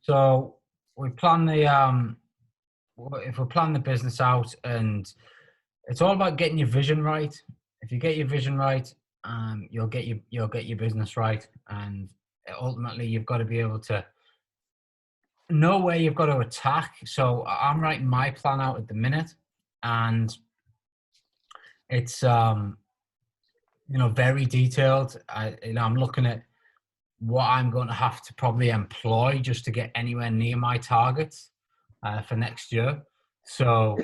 So we plan the if we plan the business out, and it's all about getting your vision right. If you get your vision right, you'll get your business right, and ultimately you've got to be able to know where you've got to attack. So I'm writing my plan out at the minute, and it's very detailed. I'm looking at what I'm going to have to probably employ just to get anywhere near my targets for next year. So,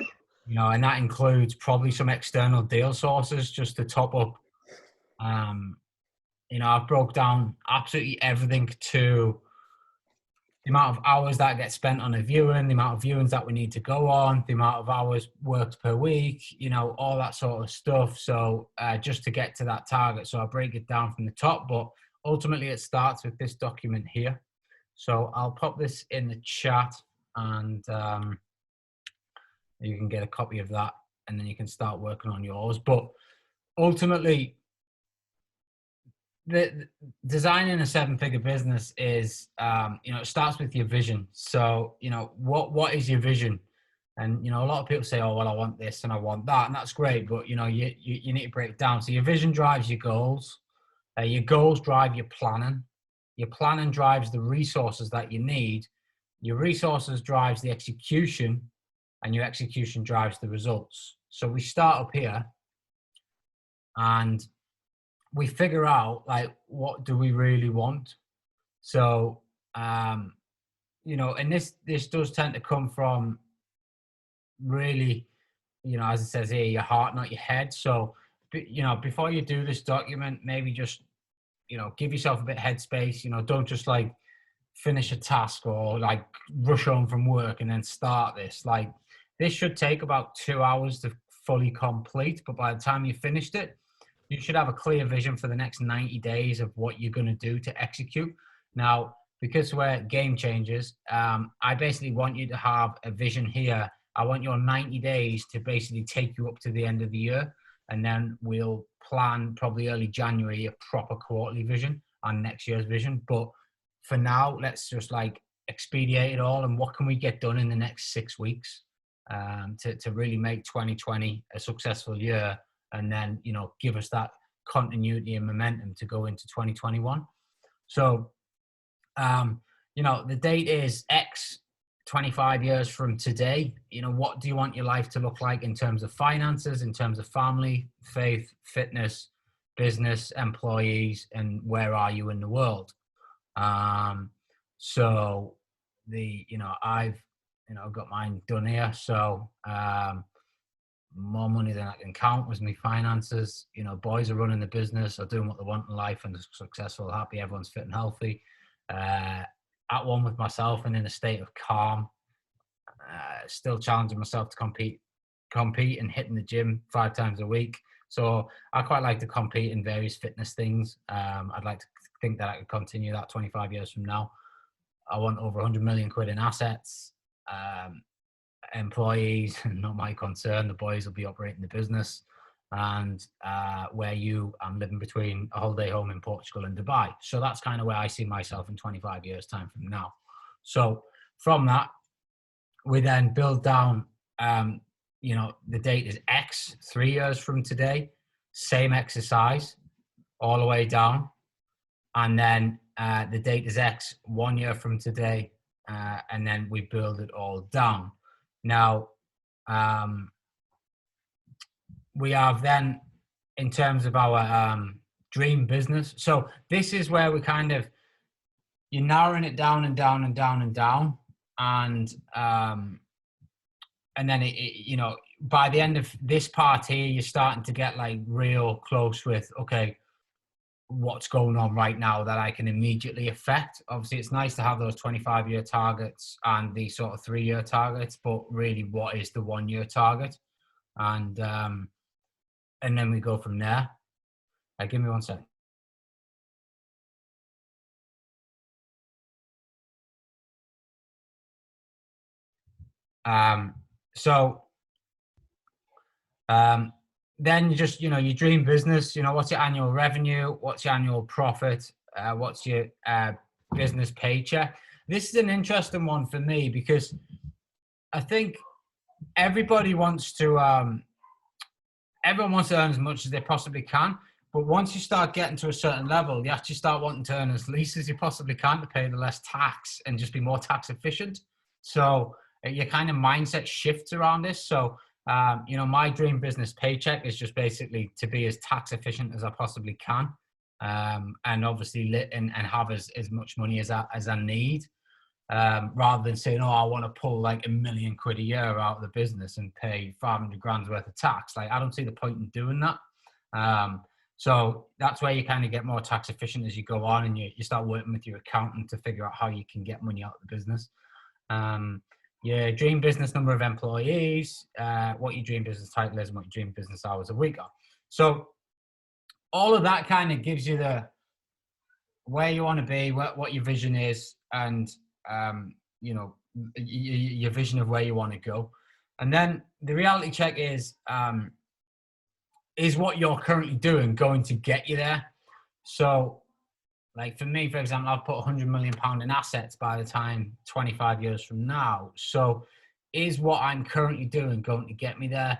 and that includes probably some external deal sources just to top up. I've broke down absolutely everything to the amount of hours that get spent on a viewing, the amount of viewings that we need to go on, the amount of hours worked per week, all that sort of stuff. So just to get to that target. So I break it down from the top, but ultimately it starts with this document here. So I'll pop this in the chat, and you can get a copy of that, and then you can start working on yours. But ultimately, designing a seven-figure business is, it starts with your vision. So, what is your vision? And, a lot of people say, oh, well, I want this and I want that. And that's great. But, you need to break it down. So your vision drives your goals. Your goals drive your planning. Your planning drives the resources that you need. Your resources drives the execution, and your execution drives the results. So we start up here, and we figure out, like, what do we really want? So, and this does tend to come from really, as it says here, your heart, not your head. So, before you do this document, maybe just, give yourself a bit of headspace. Don't just like finish a task or like rush home from work and then start this. Like, this should take about 2 hours to fully complete, but by the time you finished it, you should have a clear vision for the next 90 days of what you're going to do to execute. Now, because we're game changers, I basically want you to have a vision here. I want your 90 days to basically take you up to the end of the year. And then we'll plan probably early January a proper quarterly vision on next year's vision. But for now, let's just like expedite it all. And what can we get done in the next 6 weeks to really make 2020 a successful year? And then, give us that continuity and momentum to go into 2021. So, the date is X, 25 years from today. What do you want your life to look like in terms of finances, in terms of family, faith, fitness, business, employees, and where are you in the world? So I've got mine done here. So, more money than I can count was my finances. Boys are running the business, are doing what they want in life, and they're successful, happy, everyone's fit and healthy. At one with myself and in a state of calm. Still challenging myself to compete and hitting the gym 5 times a week. So I quite like to compete in various fitness things. I'd like to think that I could continue that 25 years from now. I want over 100 million quid in assets. Employees, not my concern. The boys will be operating the business. And I'm living between a holiday home in Portugal and Dubai. So that's kind of where I see myself in 25 years time from now. So from that, we then build down, the date is X, 3 years from today, same exercise all the way down. And then the date is X, 1 year from today. And then we build it all down. Now, we have then, in terms of our dream business. So this is where we you're narrowing it down and down and down and down. And then, by the end of this part here, you're starting to get like real close with, okay, what's going on right now that I can immediately affect. Obviously, it's nice to have those 25-year targets and the sort of 3-year targets, but really what is the 1-year target? And then we go from there. Give me 1 second. Then you just, your dream business, what's your annual revenue? What's your annual profit? What's your business paycheck? this is an interesting one for me because I think everybody wants to, everyone wants to earn as much as they possibly can. But once you start getting to a certain level, you actually start wanting to earn as least as you possibly can to pay the less tax and just be more tax efficient. So your kind of mindset shifts around this. So, you know, my dream business paycheck is just basically to be as tax efficient as I possibly can. And obviously and have as much money as I need. Rather than saying, oh, I want to pull like £1 million a year out of the business and pay 500 grand's worth of tax. Like, I don't see the point in doing that. So that's where you kind of get more tax efficient as you go on, and you start working with your accountant to figure out how you can get money out of the business. Your dream business number of employees, what your dream business title is, and what your dream business hours a week are. So all of that kind of gives you the where you want to be, what your vision is, and you know, your vision of where you want to go. And then the reality check is what you're currently doing going to get you there? So like for me, for example, I've put £100 million in assets by the time 25 years from now. So is what I'm currently doing going to get me there?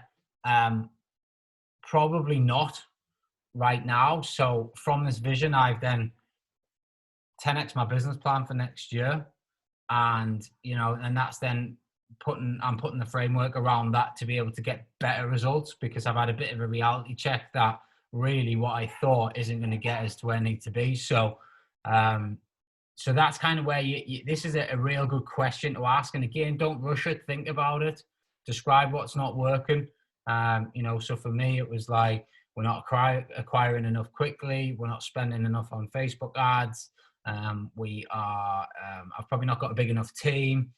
Probably not right now. So from this vision, I've then 10x my business plan for next year. And, you know, and that's then I'm putting the framework around that to be able to get better results, because I've had a bit of a reality check that really what I thought isn't going to get us to where I need to be. So, so that's kind of where this is a real good question to ask. And again, don't rush it, think about it, describe what's not working. You know, so for me, it was like, we're not acquiring enough quickly. We're not spending enough on Facebook ads. I've probably not got a big enough team.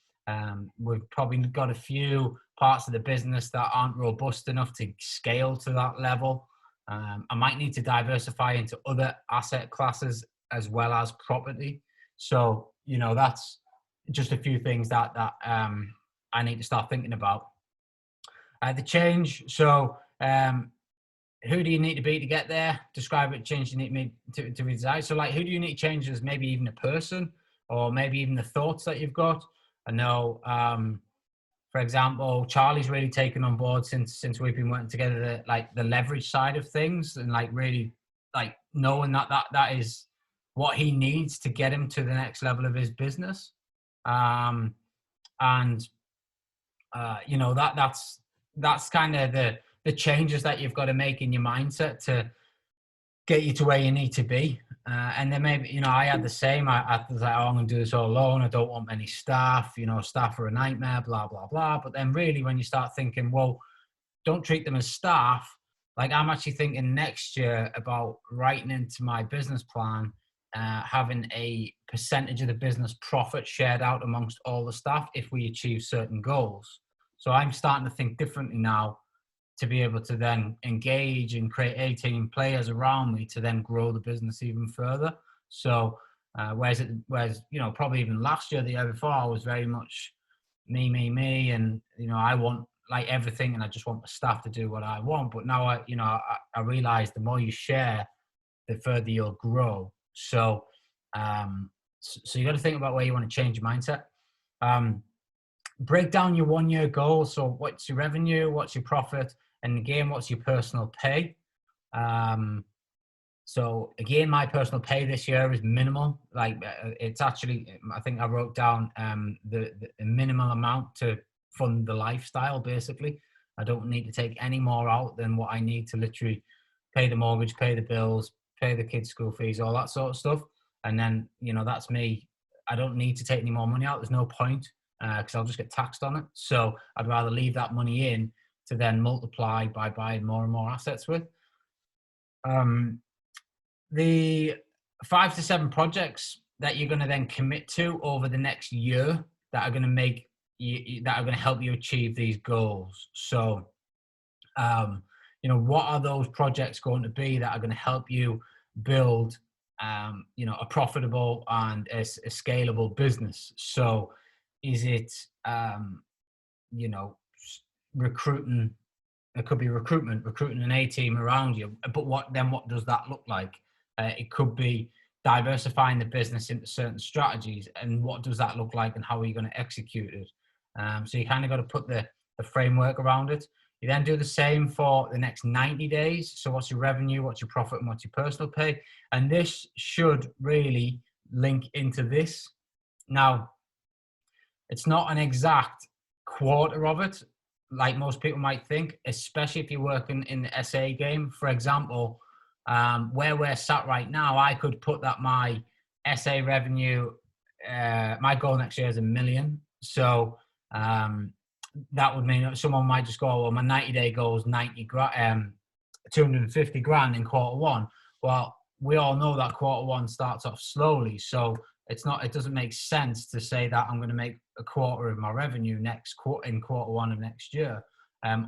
We've probably got a few parts of the business that aren't robust enough to scale to that level. I might need to diversify into other asset classes as well as property. So, you know, that's just a few things that I need to start thinking about. The change. So, who do you need to be to get there? Describe what change you need to reside. So like, who do you need to change as maybe even a person, or maybe even the thoughts that you've got? I know, for example, Charlie's really taken on board since we've been working together, like the leverage side of things, and like really like knowing that is what he needs to get him to the next level of his business. You know, that's kind of the changes that you've got to make in your mindset to get you to where you need to be. And then maybe, you know, I had the same. I was like, oh, I'm going to do this all alone. I don't want many staff. You know, staff are a nightmare, blah, blah, blah. But then really when you start thinking, well, don't treat them as staff. Like, I'm actually thinking next year about writing into my business plan, having a percentage of the business profit shared out amongst all the staff if we achieve certain goals. So I'm starting to think differently now, to be able to then engage and create 18 players around me to then grow the business even further. So whereas, you know, probably even last year, the year before, I was very much me, and, you know, I want like everything, and I just want the staff to do what I want. But now I realize the more you share, the further you'll grow. So, so you got to think about where you want to change your mindset. Break down your 1 year goal. So what's your revenue? What's your profit? And again, what's your personal pay? So again, my personal pay this year is minimal. Like it's actually, I think I wrote down the minimal amount to fund the lifestyle, basically. I don't need to take any more out than what I need to literally pay the mortgage, pay the bills, pay the kids' school fees, all that sort of stuff. And then, you know, that's me. I don't need to take any more money out. There's no point, because I'll just get taxed on it. So I'd rather leave that money in to then multiply by buying more and more assets with. The 5 to 7 projects that you're going to then commit to over the next year that are going to make you, that are going to help you achieve these goals. So, you know, what are those projects going to be that are going to help you build, you know, a profitable and a scalable business? So is it, you know, recruiting? It could be recruiting an A team around you, but what does that look like? It could be diversifying the business into certain strategies, and what does that look like and how are you going to execute it. So you kind of got to put the framework around it. You then do the same for the next 90 days. So what's your revenue, what's your profit, and what's your personal pay? And this should really link into this. Now, it's not an exact quarter of it, like most people might think, especially if you're working in the SA game. For example, where we're sat right now, I could put that my SA revenue, my goal next year is $1 million. So that would mean that someone might just go, well, my 90-day goal is 250 grand in quarter one. Well, we all know that quarter one starts off slowly. So it doesn't make sense to say that I'm going to make a quarter of my revenue in quarter one of next year,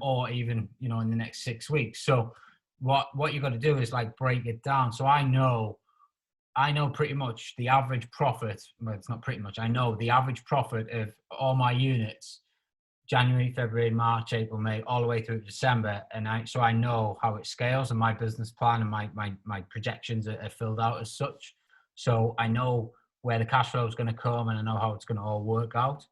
or even, in the next 6 weeks. So what you got to do is like break it down. So I know pretty much the average profit. Well, it's not pretty much. I know the average profit of all my units, January, February, March, April, May, all the way through December. And so I know how it scales, and my business plan and my projections are filled out as such. So I know where the cash flow is going to come, and I know how it's going to all work out.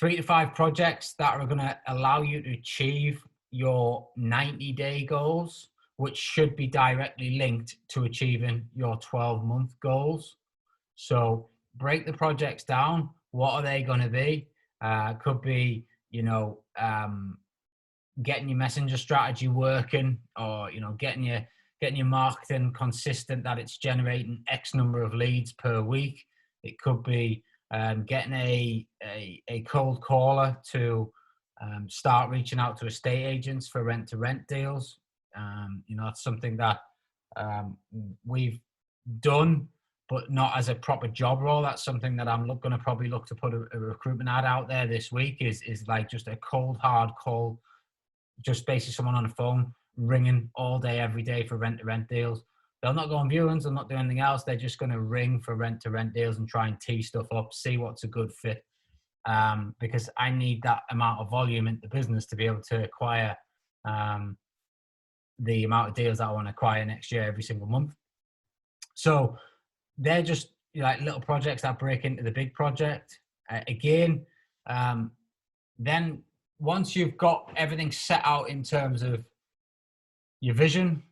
3 to 5 projects that are going to allow you to achieve your 90-day goals, which should be directly linked to achieving your 12-month goals. So break the projects down. What are they going to be? Could be, getting your messenger strategy working, or, getting your marketing consistent, that it's generating X number of leads per week. It could be getting a cold caller to start reaching out to estate agents for rent-to-rent deals. It's something that we've done, but not as a proper job role. That's something that I'm going to probably look to put a recruitment ad out there this week, is like just a cold, hard call, just basically someone on the phone ringing all day, every day for rent-to-rent deals. They'll not go on viewings, they'll not do anything else. They're just going to ring for rent-to-rent deals and try and tee stuff up, see what's a good fit. Because I need that amount of volume in the business to be able to acquire the amount of deals that I want to acquire next year every single month. So they're just like little projects that break into the big project. Then once you've got everything set out in terms of your vision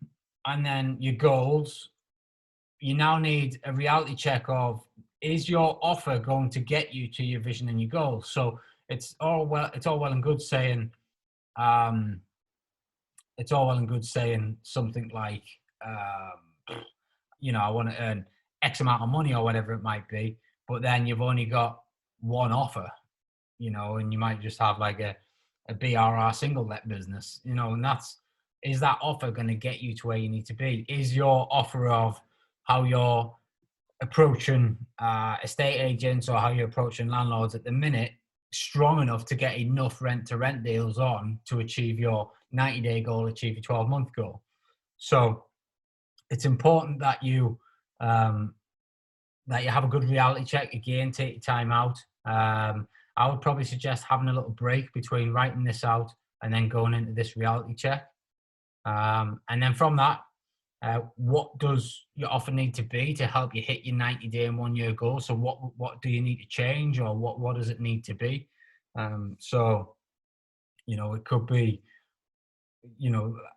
and then your goals, you now need a reality check of, is your offer going to get you to your vision and your goals? So it's all well and good saying something like, I want to earn X amount of money or whatever it might be, but then you've only got one offer, and you might just have like a BRR single let business, and is that offer going to get you to where you need to be? Is your offer of how you're approaching estate agents or how you're approaching landlords at the minute strong enough to get enough rent-to-rent deals on to achieve your 90-day goal, achieve your 12-month goal? So it's important that you have a good reality check. Again, take your time out. I would probably suggest having a little break between writing this out and then going into this reality check. And then from that, what does your offer need to be to help you hit your 90-day and 1-year goal? So what do you need to change, or what does it need to be? It could be,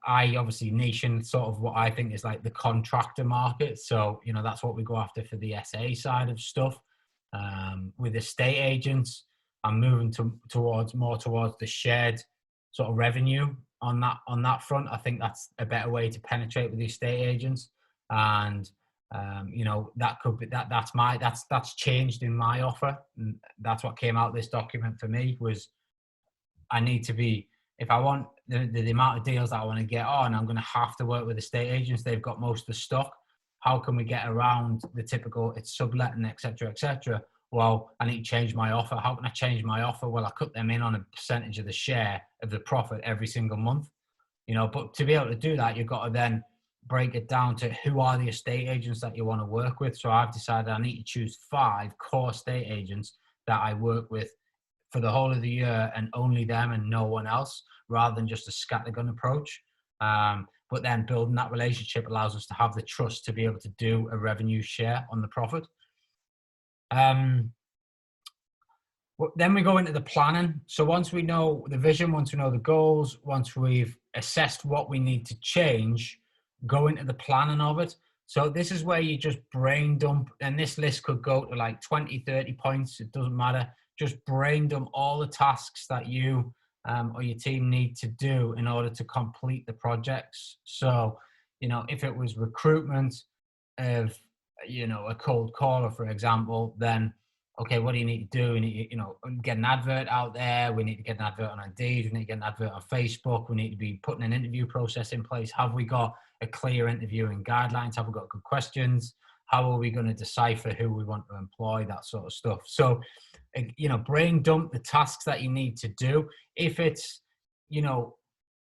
I obviously niche in sort of what I think is like the contractor market. So, that's what we go after for the SA side of stuff. With estate agents, I'm moving towards the shared sort of revenue on that front. I think that's a better way to penetrate with the estate agents. And, that could be, that's changed in my offer. And that's what came out of this document for me, was I need to be, if I want the amount of deals that I want to get on, I'm going to have to work with estate agents. They've got most of the stock. How can we get around the typical, it's subletting, et cetera, et cetera? Well, I need to change my offer. How can I change my offer? Well, I cut them in on a percentage of the share of the profit every single month, but to be able to do that, you've got to then break it down to who are the estate agents that you want to work with. So I've decided I need to choose 5 core estate agents that I work with for the whole of the year, and only them and no one else, rather than just a scattergun approach. but then building that relationship allows us to have the trust to be able to do a revenue share on the profit. Then we go into the planning. So once we know the vision, once we know the goals, once we've assessed what we need to change, go into the planning of it. So this is where you just brain dump, and this list could go to like 20, 30 points. It doesn't matter. Just brain dump all the tasks that you or your team need to do in order to complete the projects. So, if it was recruitment of, a cold caller, for example, then okay, what do you need to do? We need to, get an advert out there. We need to get an advert on Indeed. We need to get an advert on Facebook. We need to be putting an interview process in place. Have we got a clear interviewing guidelines? Have we got good questions? How are we going to decipher who we want to employ? That sort of stuff. So, brain dump the tasks that you need to do. If it's,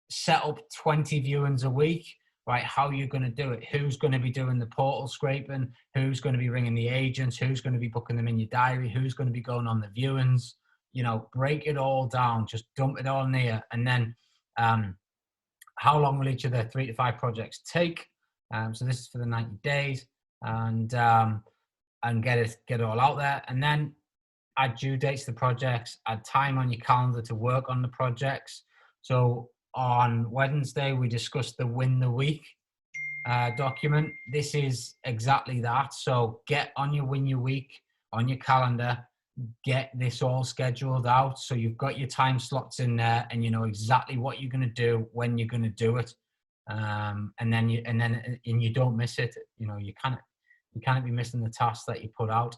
set up 20 viewings a week, right? How are you going to do it? Who's going to be doing the portal scraping? Who's going to be ringing the agents? Who's going to be booking them in your diary? Who's going to be going on the viewings? Break it all down, just dump it all in there. And then how long will each of the 3 to 5 projects take? So this is for the 90 days, and get it all out there. And then add due dates to the projects, add time on your calendar to work on the projects. So on Wednesday, we discussed the Win the Week document. This is exactly that. So get on your Win Your Week on your calendar, get this all scheduled out. So you've got your time slots in there, and you know exactly what you're going to do, when you're going to do it. And you don't miss it. You can't be missing the tasks that you put out.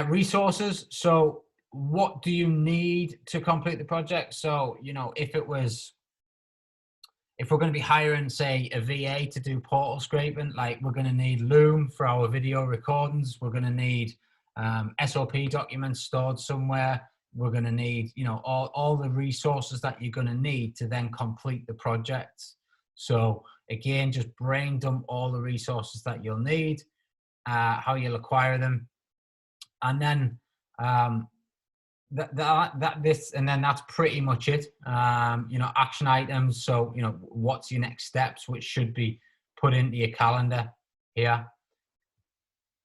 Resources. So what do you need to complete the project? So, if we're going to be hiring, say, a VA to do portal scraping, like we're going to need Loom for our video recordings. We're going to need SOP documents stored somewhere. We're going to need, all the resources that you're going to need to then complete the project. So again, just brain dump all the resources that you'll need, how you'll acquire them. And then that's pretty much it. Action items. So, what's your next steps, which should be put into your calendar here.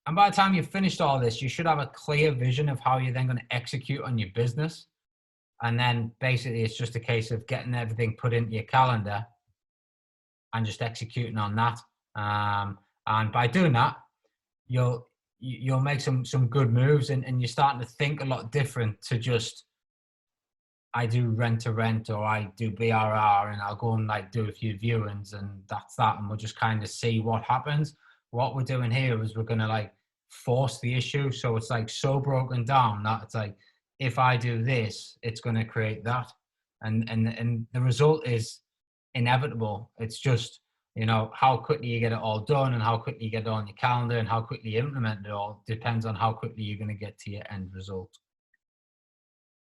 And by the time you've finished all this, you should have a clear vision of how you're then going to execute on your business. And then basically it's just a case of getting everything put into your calendar and just executing on that. And by doing that, you'll make some good moves, and you're starting to think a lot different to just, I do rent to rent, or I do BRR, and I'll go and do a few viewings, and that's that. And we'll just kind of see what happens. What we're doing here is we're going to force the issue. So it's so broken down that it's if I do this, it's going to create that. And the result is inevitable. It's just, how quickly you get it all done, and how quickly you get it on your calendar, and how quickly you implement it all depends on how quickly you're going to get to your end result.